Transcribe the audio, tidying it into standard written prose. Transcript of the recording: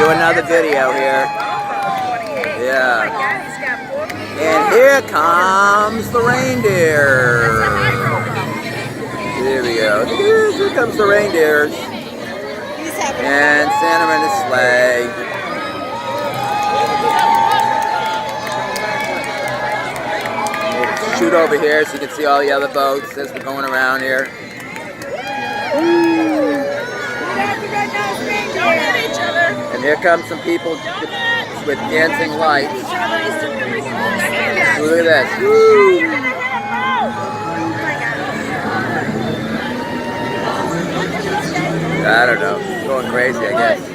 do another video here. Yeah. And here comes the reindeer. Here we go. Here comes the reindeer. And Santa in his sleigh. We'll shoot over here so you can see all the other boats as we're going around here. And here come some people with dancing lights. Look at that. Woo. I don't know. Going crazy, I guess.